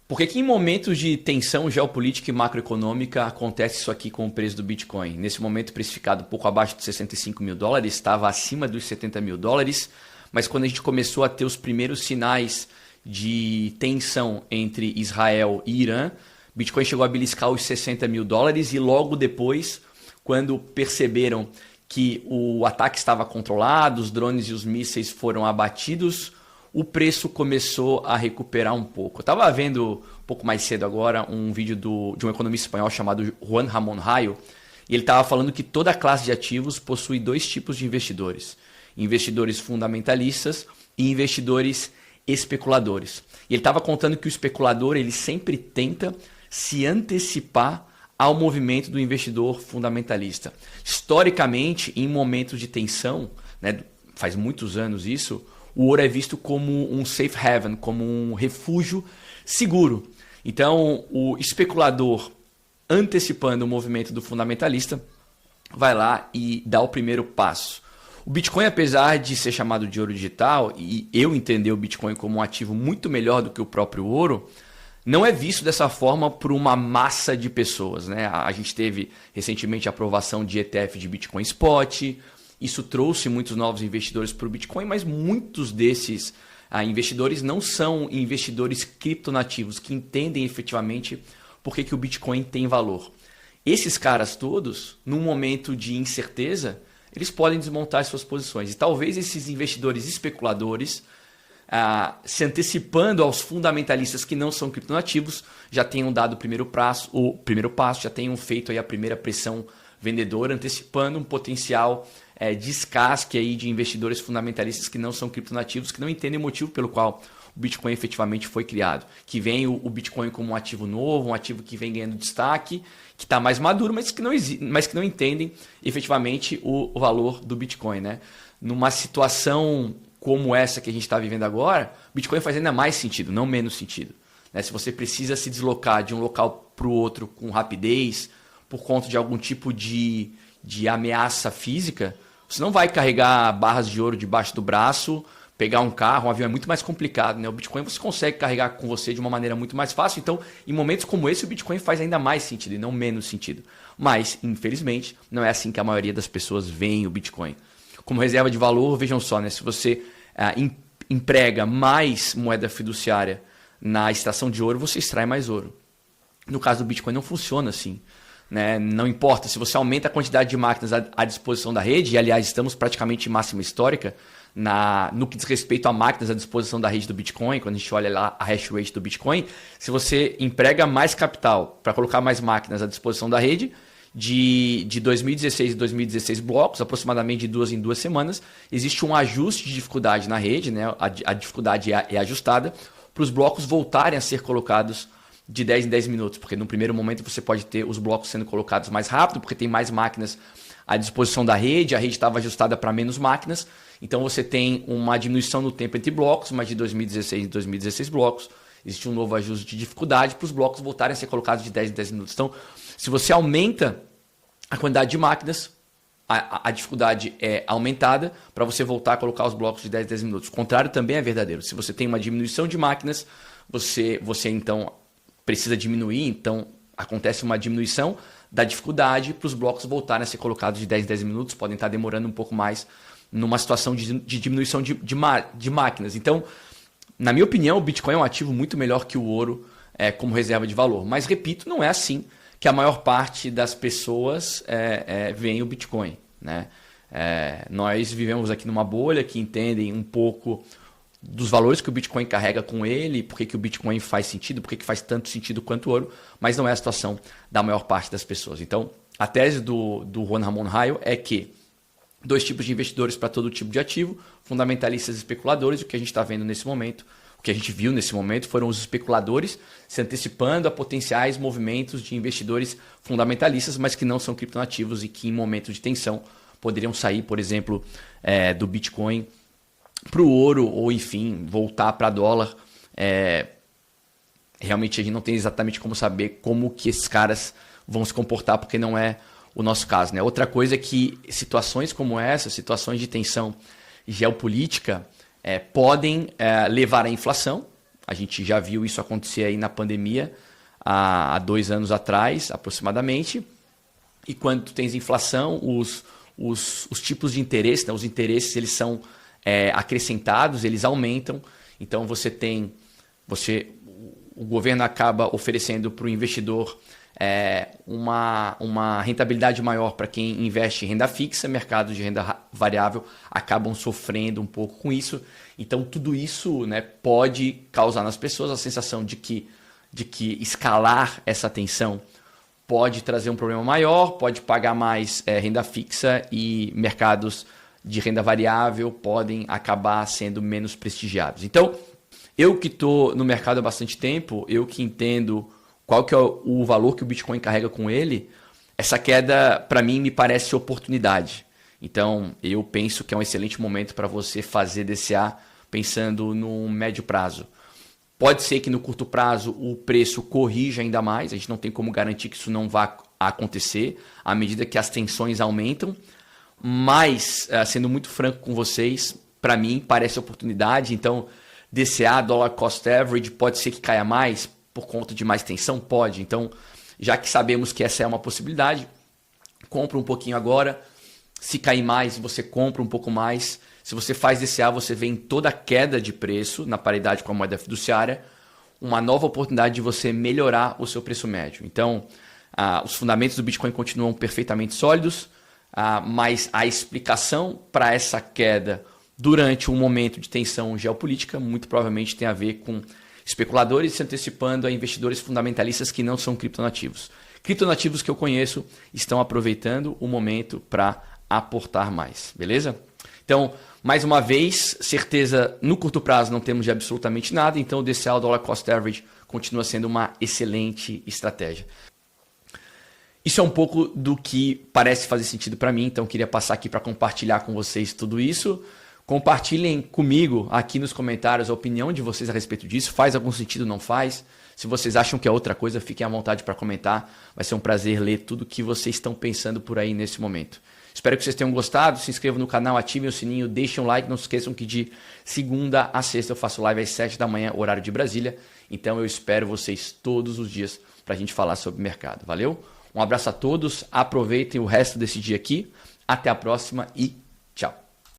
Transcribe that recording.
Por que que em momentos de tensão geopolítica e macroeconômica acontece isso aqui com o preço do Bitcoin? Nesse momento precificado pouco abaixo de 65 mil dólares, estava acima dos 70 mil dólares, mas quando a gente começou a ter os primeiros sinais de tensão entre Israel e Irã, Bitcoin chegou a beliscar os 60 mil dólares e logo depois, quando perceberam que o ataque estava controlado, os drones e os mísseis foram abatidos, o preço começou a recuperar um pouco. Eu estava vendo um pouco mais cedo agora um vídeo de um economista espanhol chamado Juan Ramón Rayo, e ele estava falando que toda classe de ativos possui dois tipos de investidores: investidores fundamentalistas e investidores especuladores. E ele estava contando que o especulador ele sempre tenta se antecipar ao movimento do investidor fundamentalista. Historicamente, em momentos de tensão, né, faz muitos anos isso, o ouro é visto como um safe haven, como um refúgio seguro. Então, o especulador, antecipando o movimento do fundamentalista, vai lá e dá o primeiro passo. O Bitcoin, apesar de ser chamado de ouro digital, e eu entender o Bitcoin como um ativo muito melhor do que o próprio ouro, não é visto dessa forma por uma massa de pessoas, né? A gente teve recentemente a aprovação de ETF de Bitcoin Spot. Isso trouxe muitos novos investidores para o Bitcoin, mas muitos desses investidores não são investidores criptonativos que entendem efetivamente por que o Bitcoin tem valor. Esses caras todos, num momento de incerteza, eles podem desmontar suas posições. E talvez esses investidores especuladores, se antecipando aos fundamentalistas que não são criptonativos, já tenham dado o primeiro passo, já tenham feito aí a primeira pressão vendedora, antecipando um potencial descasque aí de investidores fundamentalistas que não são criptonativos, que não entendem o motivo pelo qual o Bitcoin efetivamente foi criado. Que vem o Bitcoin como um ativo novo, um ativo que vem ganhando destaque, que está mais maduro, mas que não entendem efetivamente o valor do Bitcoin, né? Numa situação como essa que a gente está vivendo agora, o Bitcoin faz ainda mais sentido, não menos sentido, né? Se você precisa se deslocar de um local para o outro com rapidez, por conta de algum tipo de ameaça física, você não vai carregar barras de ouro debaixo do braço, pegar um carro, um avião, é muito mais complicado, né? O Bitcoin você consegue carregar com você de uma maneira muito mais fácil. Então, em momentos como esse, o Bitcoin faz ainda mais sentido e não menos sentido. Mas, infelizmente, não é assim que a maioria das pessoas veem o Bitcoin. Como reserva de valor, vejam só, né? Se você emprega mais moeda fiduciária na extração de ouro, você extrai mais ouro. No caso do Bitcoin, não funciona assim, né? Não importa, se você aumenta a quantidade de máquinas à disposição da rede, e aliás estamos praticamente em máxima histórica no que diz respeito a máquinas à disposição da rede do Bitcoin, quando a gente olha lá a hash rate do Bitcoin, se você emprega mais capital para colocar mais máquinas à disposição da rede, de 2016 e 2016 blocos, aproximadamente de 2 em 2 semanas, existe um ajuste de dificuldade na rede, né? A dificuldade é ajustada para os blocos voltarem a ser colocados de 10 em 10 minutos, porque no primeiro momento você pode ter os blocos sendo colocados mais rápido, porque tem mais máquinas à disposição da rede, a rede estava ajustada para menos máquinas, então você tem uma diminuição no tempo entre blocos, mas de 2016 e 2016 blocos, existe um novo ajuste de dificuldade para os blocos voltarem a ser colocados de 10 em 10 minutos. Então, se você aumenta a quantidade de máquinas, a dificuldade é aumentada para você voltar a colocar os blocos de 10 em 10 minutos. O contrário também é verdadeiro. Se você tem uma diminuição de máquinas, você então precisa diminuir, então acontece uma diminuição da dificuldade para os blocos voltarem a ser colocados de 10 em 10 minutos, podem estar demorando um pouco mais numa situação de diminuição de máquinas. Então, na minha opinião, o Bitcoin é um ativo muito melhor que o ouro como reserva de valor. Mas, repito, não é assim que a maior parte das pessoas veem o Bitcoin, né? Nós vivemos aqui numa bolha que entendem um pouco dos valores que o Bitcoin carrega com ele, por que o Bitcoin faz sentido, por que faz tanto sentido quanto o ouro, mas não é a situação da maior parte das pessoas. Então, a tese do Juan Ramón Rayo é que dois tipos de investidores para todo tipo de ativo, fundamentalistas e especuladores. O que a gente está vendo nesse momento, o que a gente viu nesse momento foram os especuladores se antecipando a potenciais movimentos de investidores fundamentalistas, mas que não são criptonativos e que em momentos de tensão poderiam sair, por exemplo, do Bitcoin para o ouro ou, enfim, voltar para dólar. Realmente a gente não tem exatamente como saber como que esses caras vão se comportar, porque não é o nosso caso, né? Outra coisa é que situações como essa, situações de tensão geopolítica, podem levar à inflação. A gente já viu isso acontecer aí na pandemia há 2 anos atrás, aproximadamente. E quando tu tens inflação, os tipos de interesse, né, os interesses eles são acrescentados, eles aumentam. Então o governo acaba oferecendo para o investidor uma rentabilidade maior para quem investe em renda fixa. Mercados de renda variável acabam sofrendo um pouco com isso. Então tudo isso, né, pode causar nas pessoas a sensação de que escalar essa tensão pode trazer um problema maior, pode pagar mais renda fixa, e mercados de renda variável podem acabar sendo menos prestigiados. Então, eu que estou no mercado há bastante tempo, eu que entendo qual que é o valor que o Bitcoin carrega com ele, essa queda para mim me parece oportunidade. Então, eu penso que é um excelente momento para você fazer DCA pensando no médio prazo. Pode ser que no curto prazo o preço corrija ainda mais, a gente não tem como garantir que isso não vá acontecer à medida que as tensões aumentam, mas, sendo muito franco com vocês, para mim parece oportunidade. Então, DCA, Dollar Cost Average, pode ser que caia mais por conta de mais tensão? Pode. Então, já que sabemos que essa é uma possibilidade, compra um pouquinho agora. Se cair mais, você compra um pouco mais. Se você faz DCA, você vê em toda a queda de preço na paridade com a moeda fiduciária uma nova oportunidade de você melhorar o seu preço médio. Então, os fundamentos do Bitcoin continuam perfeitamente sólidos, mas a explicação para essa queda durante um momento de tensão geopolítica muito provavelmente tem a ver com especuladores se antecipando a investidores fundamentalistas que não são criptonativos. Criptonativos que eu conheço estão aproveitando o momento para aportar mais, beleza? Então, mais uma vez, certeza no curto prazo não temos de absolutamente nada, então o DCA, o Dollar Cost Average, continua sendo uma excelente estratégia. Isso é um pouco do que parece fazer sentido para mim, então queria passar aqui para compartilhar com vocês tudo isso. Compartilhem comigo aqui nos comentários a opinião de vocês a respeito disso. Faz algum sentido, não faz? Se vocês acham que é outra coisa, fiquem à vontade para comentar. Vai ser um prazer ler tudo o que vocês estão pensando por aí nesse momento. Espero que vocês tenham gostado. Se inscrevam no canal, ativem o sininho, deixem um like. Não se esqueçam que de segunda a sexta eu faço live às 7 da manhã, horário de Brasília. Então eu espero vocês todos os dias para a gente falar sobre mercado. Valeu? Um abraço a todos. Aproveitem o resto desse dia aqui. Até a próxima e